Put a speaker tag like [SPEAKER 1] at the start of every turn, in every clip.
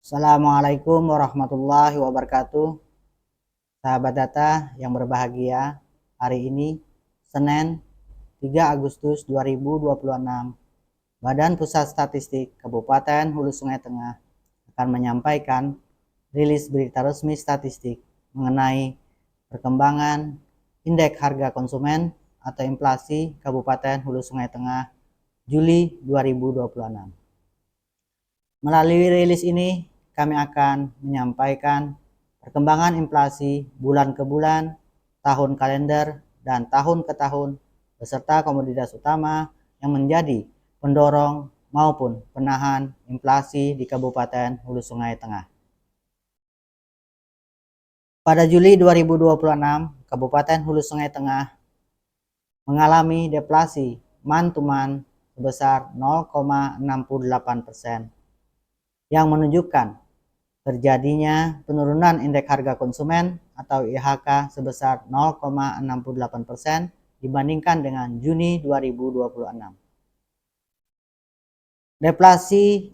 [SPEAKER 1] Assalamualaikum warahmatullahi wabarakatuh. Sahabat data yang berbahagia, hari ini Senin 3 Agustus 2026, Badan Pusat Statistik Kabupaten Hulu Sungai Tengah akan menyampaikan rilis berita resmi statistik mengenai perkembangan indeks harga konsumen atau inflasi Kabupaten Hulu Sungai Tengah Juli 2026. Melalui rilis ini, kami akan menyampaikan perkembangan inflasi bulan ke bulan, tahun kalender, dan tahun ke tahun, beserta komoditas utama yang menjadi pendorong maupun penahan inflasi di Kabupaten Hulu Sungai Tengah. Pada Juli 2026, Kabupaten Hulu Sungai Tengah mengalami deflasi month-to-month sebesar 0,68%, yang menunjukkan terjadinya penurunan indeks harga konsumen atau IHK sebesar 0,68% dibandingkan dengan Juni 2026. Deflasi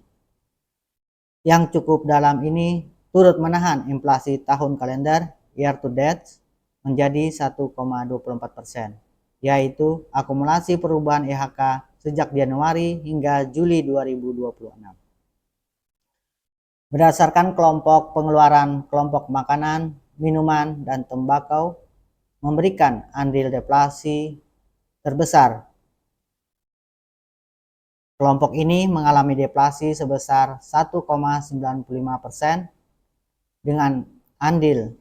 [SPEAKER 1] yang cukup dalam ini turut menahan inflasi tahun kalender year to date menjadi 1,24%, yaitu akumulasi perubahan IHK sejak Januari hingga Juli 2026. Berdasarkan kelompok pengeluaran kelompok makanan, minuman, dan tembakau memberikan andil deflasi terbesar. Kelompok ini mengalami deflasi sebesar 1,95% dengan andil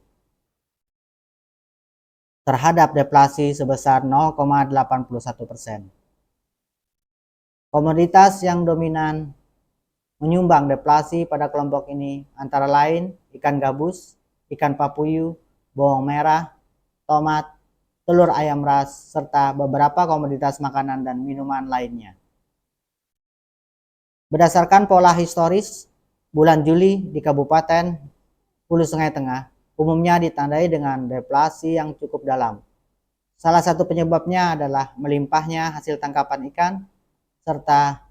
[SPEAKER 1] terhadap deflasi sebesar 0,81%. Komoditas yang dominan menyumbang deflasi pada kelompok ini antara lain ikan gabus, ikan papuyu, bawang merah, tomat, telur ayam ras, serta beberapa komoditas makanan dan minuman lainnya. Berdasarkan pola historis, bulan Juli di Kabupaten Hulu Sungai Tengah umumnya ditandai dengan deflasi yang cukup dalam. Salah satu penyebabnya adalah melimpahnya hasil tangkapan ikan, serta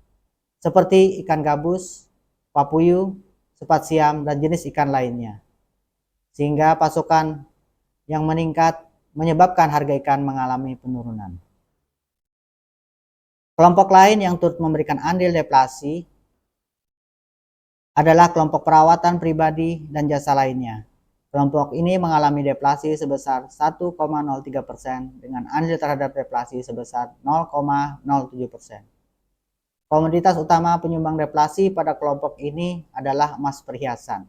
[SPEAKER 1] seperti ikan gabus, papuyu, sepat siam, dan jenis ikan lainnya. Sehingga pasokan yang meningkat menyebabkan harga ikan mengalami penurunan. Kelompok lain yang turut memberikan andil deflasi adalah kelompok perawatan pribadi dan jasa lainnya. Kelompok ini mengalami deflasi sebesar 1,03% dengan andil terhadap deflasi sebesar 0,07%. Komoditas utama penyumbang deflasi pada kelompok ini adalah emas perhiasan.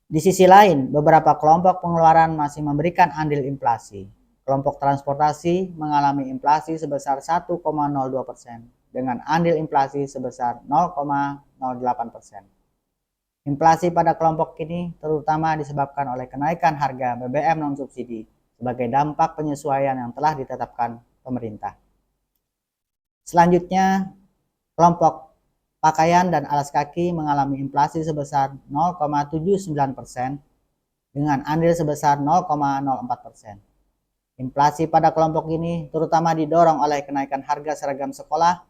[SPEAKER 1] Di sisi lain, beberapa kelompok pengeluaran masih memberikan andil inflasi. Kelompok transportasi mengalami inflasi sebesar 1,02% dengan andil inflasi sebesar 0,08%. Inflasi pada kelompok ini terutama disebabkan oleh kenaikan harga BBM non-subsidi sebagai dampak penyesuaian yang telah ditetapkan pemerintah. Selanjutnya, kelompok pakaian dan alas kaki mengalami inflasi sebesar 0,79% dengan andil sebesar 0,04%. Inflasi pada kelompok ini terutama didorong oleh kenaikan harga seragam sekolah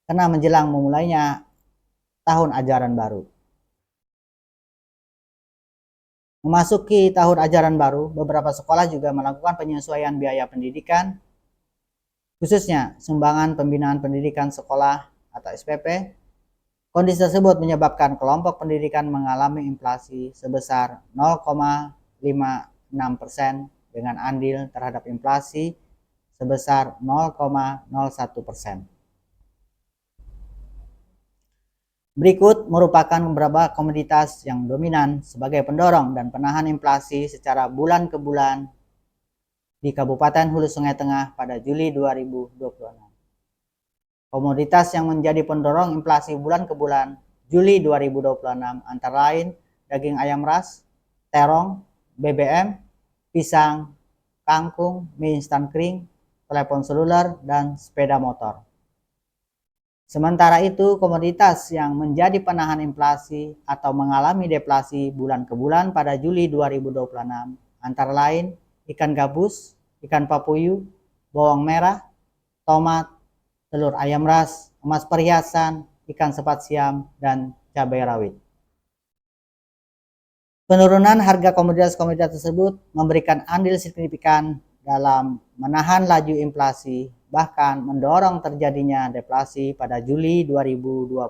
[SPEAKER 1] karena menjelang memulainya tahun ajaran baru. Memasuki tahun ajaran baru, beberapa sekolah juga melakukan penyesuaian biaya pendidikan, khususnya sumbangan pembinaan pendidikan sekolah atau SPP. Kondisi tersebut menyebabkan kelompok pendidikan mengalami inflasi sebesar 0,56% dengan andil terhadap inflasi sebesar 0,01%. Berikut merupakan beberapa komoditas yang dominan sebagai pendorong dan penahan inflasi secara bulan ke bulan di Kabupaten Hulu Sungai Tengah pada Juli 2026. Komoditas yang menjadi pendorong inflasi bulan ke bulan Juli 2026 antara lain daging ayam ras, terong, BBM, pisang, kangkung, mie instan kering, telepon seluler, dan sepeda motor. Sementara itu, komoditas yang menjadi penahan inflasi atau mengalami deflasi bulan ke bulan pada Juli 2026 antara lain ikan gabus, ikan papuyu, bawang merah, tomat, telur ayam ras, emas perhiasan, ikan sepat siam, dan cabai rawit. Penurunan harga komoditas-komoditas tersebut memberikan andil signifikan dalam menahan laju inflasi, bahkan mendorong terjadinya deflasi pada Juli 2026.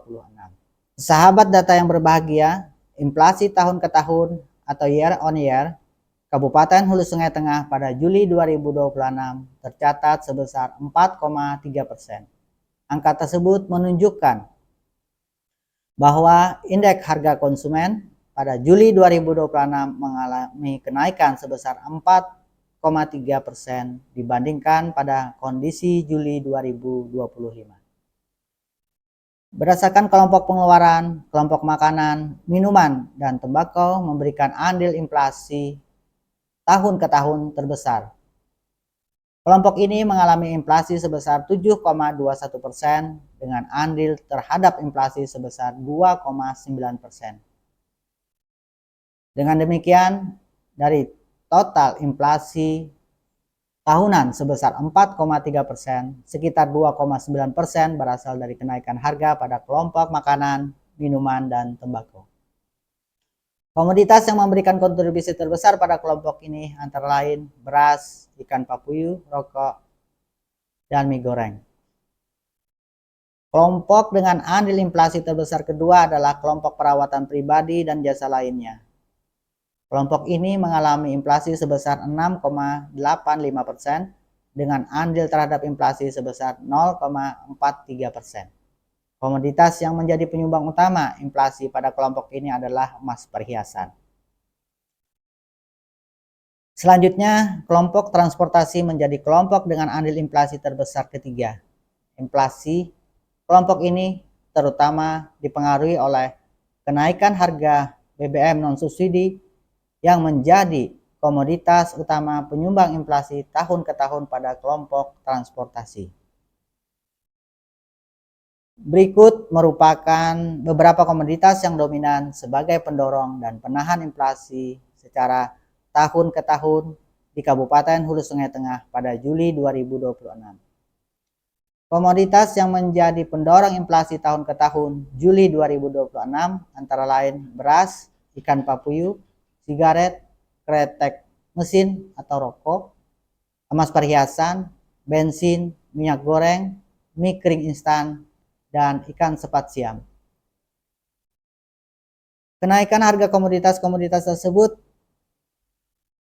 [SPEAKER 1] Sahabat data yang berbahagia, inflasi tahun ke tahun atau year on year Kabupaten Hulu Sungai Tengah pada Juli 2026 tercatat sebesar 4,3%. Angka tersebut menunjukkan bahwa indeks harga konsumen pada Juli 2026 mengalami kenaikan sebesar 4,3% dibandingkan pada kondisi Juli 2025. Berdasarkan kelompok pengeluaran, kelompok makanan, minuman, dan tembakau memberikan andil inflasi tahun ke tahun terbesar. Kelompok ini mengalami inflasi sebesar 7,21% dengan andil terhadap inflasi sebesar 2,9%. Dengan demikian, dari total inflasi tahunan sebesar 4,3%, sekitar 2,9% berasal dari kenaikan harga pada kelompok makanan, minuman, dan tembakau. Komoditas yang memberikan kontribusi terbesar pada kelompok ini antara lain beras, ikan papuyu, rokok, dan mie goreng. Kelompok dengan andil inflasi terbesar kedua adalah kelompok perawatan pribadi dan jasa lainnya. Kelompok ini mengalami inflasi sebesar 6,85% dengan andil terhadap inflasi sebesar 0,43%. Komoditas yang menjadi penyumbang utama inflasi pada kelompok ini adalah emas perhiasan. Selanjutnya, kelompok transportasi menjadi kelompok dengan andil inflasi terbesar ketiga. Inflasi kelompok ini terutama dipengaruhi oleh kenaikan harga BBM non-subsidi yang menjadi komoditas utama penyumbang inflasi tahun ke tahun pada kelompok transportasi. Berikut merupakan beberapa komoditas yang dominan sebagai pendorong dan penahan inflasi secara tahun ke tahun di Kabupaten Hulu Sungai Tengah pada Juli 2026. Komoditas yang menjadi pendorong inflasi tahun ke tahun Juli 2026 antara lain beras, ikan papuyu, sigaret, kretek mesin atau rokok, emas perhiasan, bensin, minyak goreng, mie kering instan, dan ikan sepat siam. Kenaikan harga komoditas-komoditas tersebut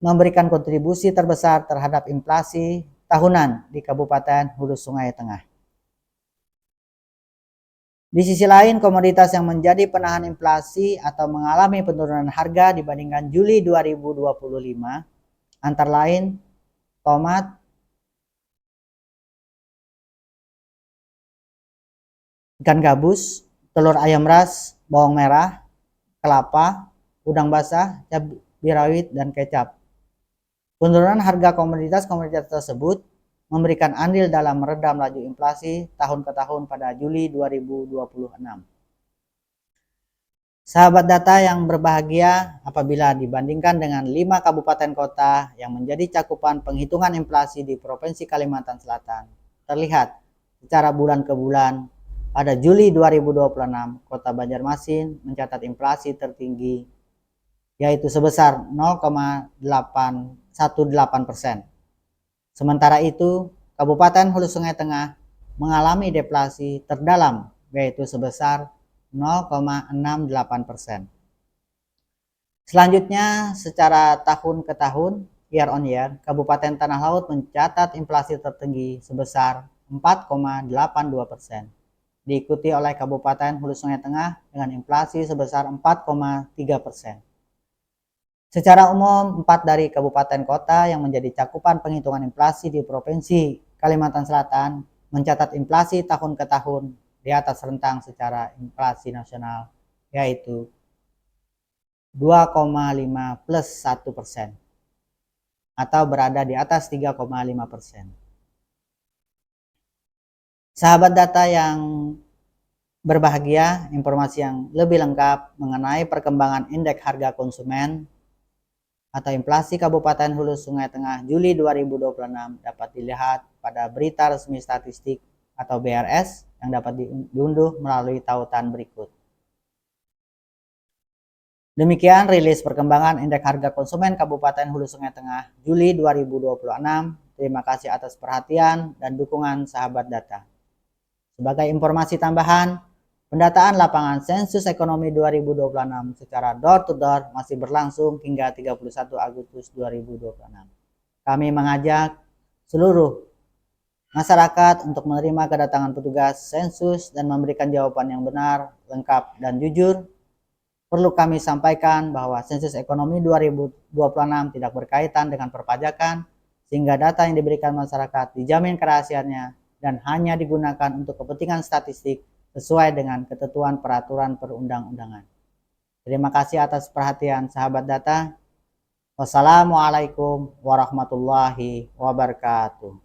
[SPEAKER 1] memberikan kontribusi terbesar terhadap inflasi tahunan di Kabupaten Hulu Sungai Tengah. Di sisi lain, komoditas yang menjadi penahan inflasi atau mengalami penurunan harga dibandingkan Juli 2025 antara lain tomat, ikan gabus, telur ayam ras, bawang merah, kelapa, udang basah, cabai rawit, dan kecap. Penurunan harga komoditas-komoditas tersebut memberikan andil dalam meredam laju inflasi tahun ke tahun pada Juli 2026. Sahabat data yang berbahagia, apabila dibandingkan dengan 5 kabupaten kota yang menjadi cakupan penghitungan inflasi di Provinsi Kalimantan Selatan, terlihat secara bulan ke bulan pada Juli 2026, Kota Banjarmasin mencatat inflasi tertinggi yaitu sebesar 0,818%. Sementara itu, Kabupaten Hulu Sungai Tengah mengalami deflasi terdalam yaitu sebesar 0,68%. Selanjutnya, secara tahun ke tahun, year on year, Kabupaten Tanah Laut mencatat inflasi tertinggi sebesar 4,82%. Diikuti oleh Kabupaten Hulu Sungai Tengah dengan inflasi sebesar 4,3%. Secara umum, 4 dari kabupaten kota yang menjadi cakupan penghitungan inflasi di Provinsi Kalimantan Selatan mencatat inflasi tahun ke tahun di atas rentang secara inflasi nasional, yaitu 2,5 plus 1% atau berada di atas 3,5%. Sahabat data yang berbahagia, informasi yang lebih lengkap mengenai perkembangan indeks harga konsumen atau inflasi Kabupaten Hulu Sungai Tengah Juli 2026 dapat dilihat pada berita resmi statistik atau BRS yang dapat diunduh melalui tautan berikut. Demikian rilis perkembangan indeks harga konsumen Kabupaten Hulu Sungai Tengah Juli 2026. Terima kasih atas perhatian dan dukungan sahabat data. Sebagai informasi tambahan, pendataan lapangan sensus ekonomi 2026 secara door to door masih berlangsung hingga 31 Agustus 2026. Kami mengajak seluruh masyarakat untuk menerima kedatangan petugas sensus dan memberikan jawaban yang benar, lengkap, dan jujur. Perlu kami sampaikan bahwa sensus ekonomi 2026 tidak berkaitan dengan perpajakan, sehingga data yang diberikan masyarakat dijamin kerahasiaannya dan hanya digunakan untuk kepentingan statistik sesuai dengan ketentuan peraturan perundang-undangan. Terima kasih atas perhatian sahabat data. Wassalamualaikum warahmatullahi wabarakatuh.